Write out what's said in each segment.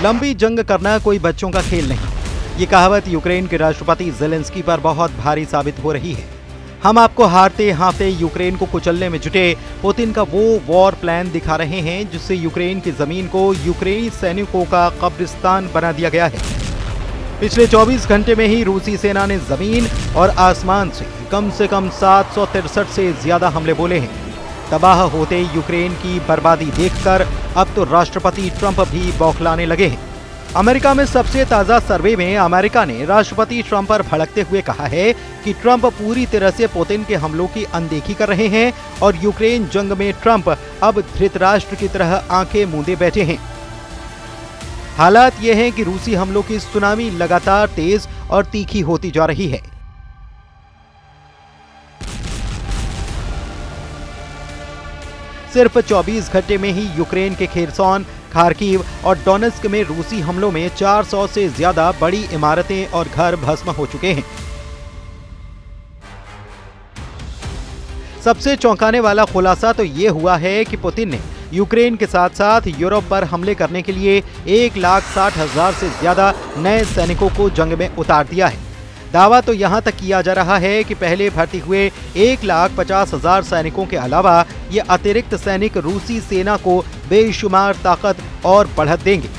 लंबी जंग करना कोई बच्चों का खेल नहीं। ये कहावत यूक्रेन के राष्ट्रपति ज़ेलेंस्की पर बहुत भारी साबित हो रही है। हम आपको हारते हारते यूक्रेन को कुचलने में जुटे पुतिन का वो वॉर प्लान दिखा रहे हैं जिससे यूक्रेन की जमीन को यूक्रेनी सैनिकों का कब्रिस्तान बना दिया गया है। पिछले 24 घंटे में ही रूसी सेना ने जमीन और आसमान से कम 763 से ज्यादा हमले बोले हैं। तबाह होते यूक्रेन की बर्बादी देखकर अब तो राष्ट्रपति ट्रंप भी बौखलाने लगे हैं। अमेरिका में सबसे ताजा सर्वे में अमेरिका ने राष्ट्रपति ट्रंप पर भड़कते हुए कहा है कि ट्रंप पूरी तरह से पुतिन के हमलों की अनदेखी कर रहे हैं और यूक्रेन जंग में ट्रंप अब धृतराष्ट्र की तरह आंखें मूंदे बैठे हैं। हालात ये हैं कि रूसी हमलों की सुनामी लगातार तेज और तीखी होती जा रही है। सिर्फ 24 घंटे में ही यूक्रेन के खेरसॉन, खार्किव और डोनेत्स्क में रूसी हमलों में 400 से ज्यादा बड़ी इमारतें और घर भस्म हो चुके हैं। सबसे चौंकाने वाला खुलासा तो ये हुआ है कि पुतिन ने यूक्रेन के साथ साथ यूरोप पर हमले करने के लिए 1,60,000 से ज्यादा नए सैनिकों को जंग में उतार दिया है। दावा तो यहां तक किया जा रहा है कि पहले भर्ती हुए 1,50,000 सैनिकों के अलावा ये अतिरिक्त सैनिक रूसी सेना को बेशुमार ताकत और बढ़त देंगे।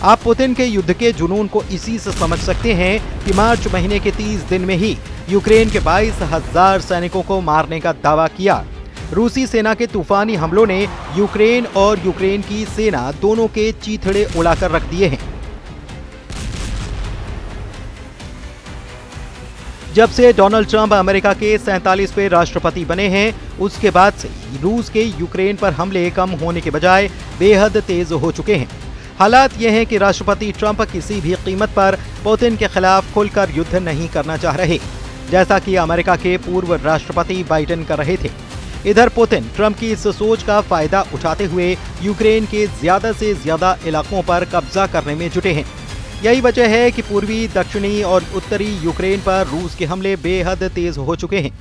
आप पुतिन के युद्ध के जुनून को इसी से समझ सकते हैं कि मार्च महीने के 30 दिन में ही यूक्रेन के 22,000 सैनिकों को मारने का दावा किया। रूसी सेना के तूफानी हमलों ने यूक्रेन और यूक्रेन की सेना दोनों के चीथड़े उड़ाकर रख दिए हैं। जब से डोनाल्ड ट्रंप अमेरिका के 47वें राष्ट्रपति बने हैं, उसके बाद से रूस के यूक्रेन पर हमले कम होने के बजाय बेहद तेज हो चुके हैं। हालात ये हैं कि राष्ट्रपति ट्रंप किसी भी कीमत पर पुतिन के खिलाफ खुलकर युद्ध नहीं करना चाह रहे, जैसा कि अमेरिका के पूर्व राष्ट्रपति बाइडेन कर रहे थे। इधर पुतिन ट्रंप की इस सोच का फायदा उठाते हुए यूक्रेन के ज्यादा से ज्यादा इलाकों पर कब्जा करने में जुटे हैं। यही वजह है कि पूर्वी, दक्षिणी और उत्तरी यूक्रेन पर रूस के हमले बेहद तेज हो चुके हैं।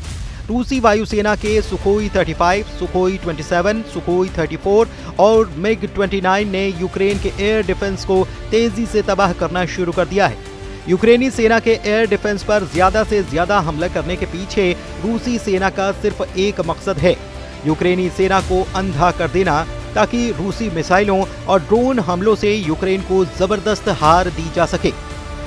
रूसी वायुसेना के सुखोई 35, सुखोई 27, सुखोई 34 और मिग 29 ने यूक्रेन के एयर डिफेंस को तेजी से तबाह करना शुरू कर दिया है। यूक्रेनी सेना के एयर डिफेंस पर ज्यादा से ज्यादा हमला करने के पीछे रूसी सेना का सिर्फ एक मकसद है, यूक्रेनी सेना को अंधा कर देना, ताकि रूसी मिसाइलों और ड्रोन हमलों से यूक्रेन को जबरदस्त हार दी जा सके।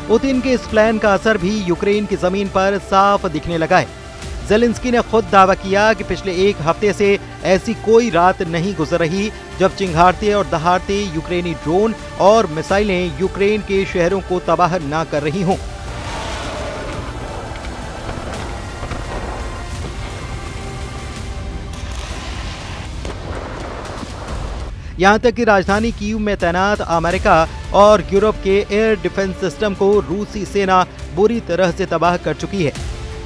पुतिन के इस प्लान का असर भी यूक्रेन की जमीन पर साफ दिखने लगा है। ज़ेलेंस्की ने खुद दावा किया कि पिछले एक हफ्ते से ऐसी कोई रात नहीं गुजर रही जब चिंघाड़ते और दहाड़ते यूक्रेनी ड्रोन और मिसाइलें यूक्रेन के शहरों को तबाह न कर रही हों। यहां तक कि राजधानी कीव में तैनात अमेरिका और यूरोप के एयर डिफेंस सिस्टम को रूसी सेना बुरी तरह से तबाह कर चुकी है,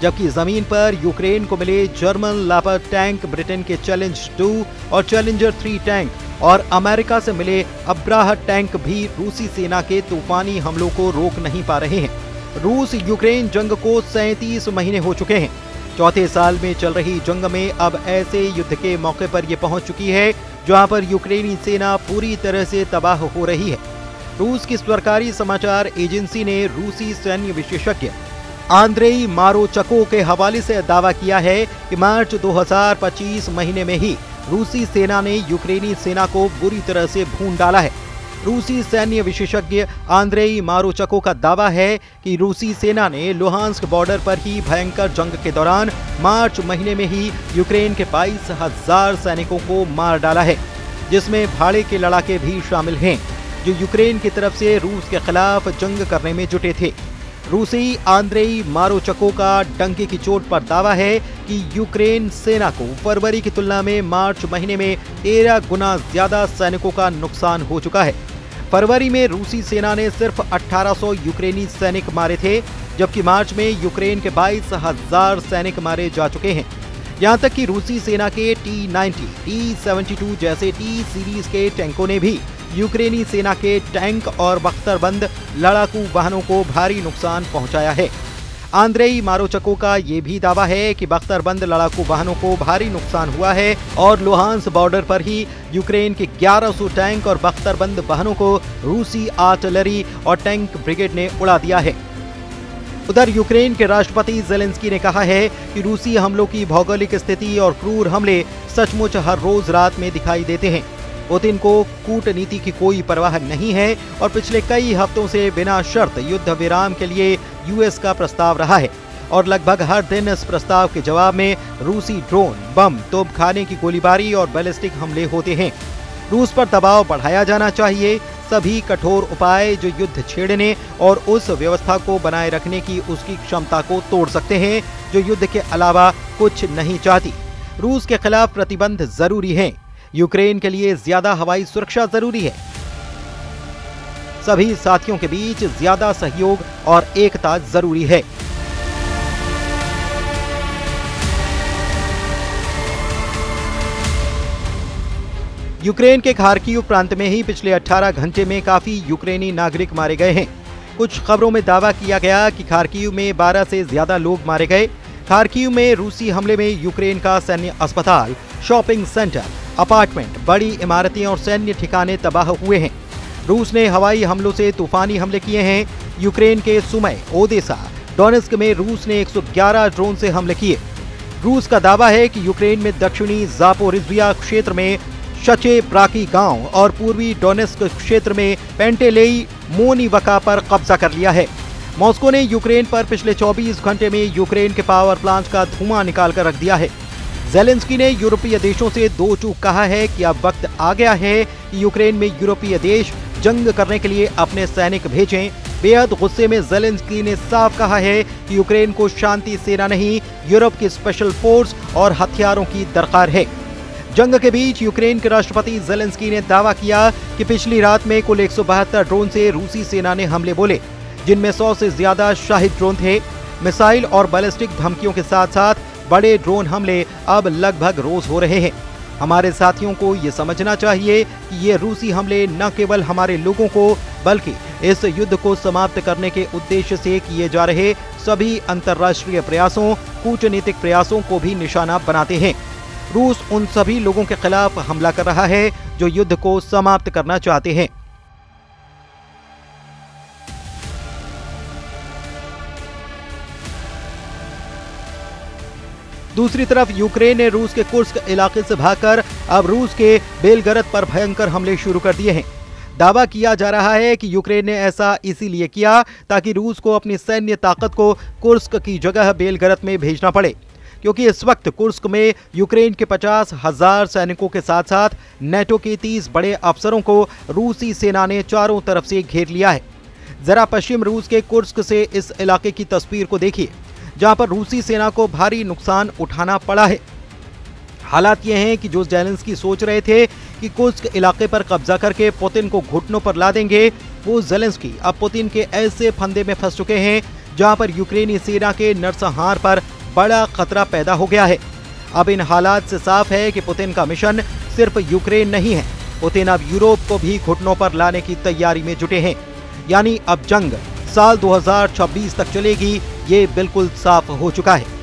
जबकि जमीन पर यूक्रेन को मिले जर्मन लेपर्ड टैंक, ब्रिटेन के चैलेंज 2 और चैलेंजर 3 टैंक और अमेरिका से मिले अब्राहट टैंक भी रूसी सेना के तूफानी हमलों को रोक नहीं पा रहे हैं। रूस यूक्रेन जंग को 37 महीने हो चुके हैं। चौथे साल में चल रही जंग में अब ऐसे युद्ध के मौके पर यह पहुंच चुकी है जहां पर यूक्रेनी सेना पूरी तरह से तबाह हो रही है। रूस की सरकारी समाचार एजेंसी ने रूसी सैन्य विशेषज्ञ आंद्रेई मारोचको के हवाले से दावा किया है कि मार्च 2025 महीने में ही रूसी सेना ने यूक्रेनी सेना को बुरी तरह से भून डाला है। रूसी सैन्य विशेषज्ञ आंद्रेई मारोचको का दावा है कि रूसी सेना ने लुहांस्क बॉर्डर पर ही भयंकर जंग के दौरान मार्च महीने में ही यूक्रेन के 22,000 सैनिकों को मार डाला है, जिसमें भाड़े के लड़ाके भी शामिल हैं, जो यूक्रेन की तरफ से रूस के खिलाफ जंग करने में जुटे थे। रूसी आंद्रेई मारोचको का डंके की चोट पर दावा है कि यूक्रेन सेना को फरवरी की तुलना में मार्च महीने में 13 गुना ज्यादा सैनिकों का नुकसान हो चुका है। फरवरी में रूसी सेना ने सिर्फ 1800 यूक्रेनी सैनिक मारे थे, जबकि मार्च में यूक्रेन के 22,000 सैनिक मारे जा चुके हैं। यहां तक कि रूसी सेना के T-90, T-72 जैसे T सीरीज के टैंकों ने भी यूक्रेनी सेना के टैंक और बख्तरबंद लड़ाकू वाहनों को भारी नुकसान पहुंचाया है। आंद्रेई मारोचको का ये भी दावा है कि बख्तरबंद लड़ाकू वाहनों को भारी नुकसान हुआ है और लुहांस बॉर्डर पर ही यूक्रेन के 1100 टैंक और बख्तरबंद वाहनों को रूसी आर्टिलरी और टैंक ब्रिगेड ने उड़ा दिया है। उधर यूक्रेन के राष्ट्रपति जेलेंस्की ने कहा है कि रूसी हमलों की भौगोलिक स्थिति और क्रूर हमले सचमुच हर रोज रात में दिखाई देते हैं। पुतिन को कूटनीति की कोई परवाह नहीं है और पिछले कई हफ्तों से बिना शर्त युद्ध विराम के लिए यूएस का प्रस्ताव रहा है और लगभग हर दिन इस प्रस्ताव के जवाब में रूसी ड्रोन, बम, तोपखाने की गोलीबारी और बैलिस्टिक हमले होते हैं। रूस पर दबाव बढ़ाया जाना चाहिए। सभी कठोर उपाय जो युद्ध छेड़ने और उस व्यवस्था को बनाए रखने की उसकी क्षमता को तोड़ सकते हैं जो युद्ध के अलावा कुछ नहीं चाहती। रूस के खिलाफ प्रतिबंध जरूरी हैं। यूक्रेन के लिए ज्यादा हवाई सुरक्षा जरूरी है। सभी साथियों के बीच ज्यादा सहयोग और एकता जरूरी है। यूक्रेन के खार्किव प्रांत में ही पिछले 18 घंटे में काफी यूक्रेनी नागरिक मारे गए हैं। कुछ खबरों में दावा किया गया कि खार्किव में 12 से ज्यादा लोग मारे गए। खार्किव में रूसी हमले में यूक्रेन का सैन्य अस्पताल, शॉपिंग सेंटर, अपार्टमेंट, बड़ी इमारतें और सैन्य ठिकाने तबाह हुए हैं। रूस ने हवाई हमलों से तूफानी हमले किए हैं। यूक्रेन के सुमय, ओदेसा, डोनेस्क में रूस ने 111 ड्रोन से हमले किए। रूस का दावा है कि यूक्रेन में दक्षिणी जापोरिज्विया क्षेत्र में शचे प्राकी गांव और पूर्वी डोनेस्क क्षेत्र में पेंटेलेई मोनिवका पर कब्जा कर लिया है। मॉस्को ने यूक्रेन पर पिछले 24 घंटे में यूक्रेन के पावर प्लांट का धुआं निकालकर रख दिया है। जेलेंस्की ने यूरोपीय देशों से दो टूक कहा है कि अब वक्त आ गया है कि यूक्रेन में यूरोपीय देश जंग करने के लिए अपने सैनिक भेजें। बेहद गुस्से में जेलेंस्की ने साफ कहा है कि यूक्रेन को शांति सेना नहीं, यूरोप की स्पेशल फोर्स और हथियारों की दरकार है। जंग के बीच यूक्रेन के राष्ट्रपति जेलेंस्की ने दावा किया कि पिछली रात में कुल 172 ड्रोन से रूसी सेना ने हमले बोले, जिनमें 100 से ज्यादा शाहिद ड्रोन थे। मिसाइल और बैलिस्टिक धमकियों के साथ साथ बड़े ड्रोन हमले अब लगभग रोज हो रहे हैं। हमारे साथियों को ये समझना चाहिए कि ये रूसी हमले न केवल हमारे लोगों को बल्कि इस युद्ध को समाप्त करने के उद्देश्य से किए जा रहे सभी अंतर्राष्ट्रीय प्रयासों, कूटनीतिक प्रयासों को भी निशाना बनाते हैं। रूस उन सभी लोगों के खिलाफ हमला कर रहा है जो युद्ध को समाप्त करना चाहते हैं। दूसरी तरफ यूक्रेन ने रूस के कुर्स्क इलाके से भागकर अब रूस के बेलगरद पर भयंकर हमले शुरू कर दिए हैं। दावा किया जा रहा है कि यूक्रेन ने ऐसा इसीलिए किया ताकि रूस को अपनी सैन्य ताकत को कुर्स्क की जगह बेलगरद में भेजना पड़े, क्योंकि इस वक्त कुर्स्क में यूक्रेन के 50,000 सैनिकों के साथ साथ नेटो के 30 बड़े अफसरों को रूसी सेना ने चारों तरफ से घेर लिया है। जरा पश्चिम रूस के कुर्स्क से इस इलाके की तस्वीर को देखिए, जहां पर रूसी सेना को भारी नुकसान उठाना पड़ा है। हालात ये हैं कि जो जेलेंस्की सोच रहे थे कि कुर्स्क इलाके पर कब्जा करके पुतिन को घुटनों पर ला देंगे, वो जेलेंस्की अब पुतिन के ऐसे फंदे में फंस चुके हैं जहां पर यूक्रेनी सेना के नरसंहार पर बड़ा खतरा पैदा हो गया है। अब इन हालात से साफ है कि पुतिन का मिशन सिर्फ यूक्रेन नहीं है। पुतिन अब यूरोप को भी घुटनों पर लाने की तैयारी में जुटे हैं। यानी अब जंग साल 2026 तक चलेगी, ये बिल्कुल साफ हो चुका है।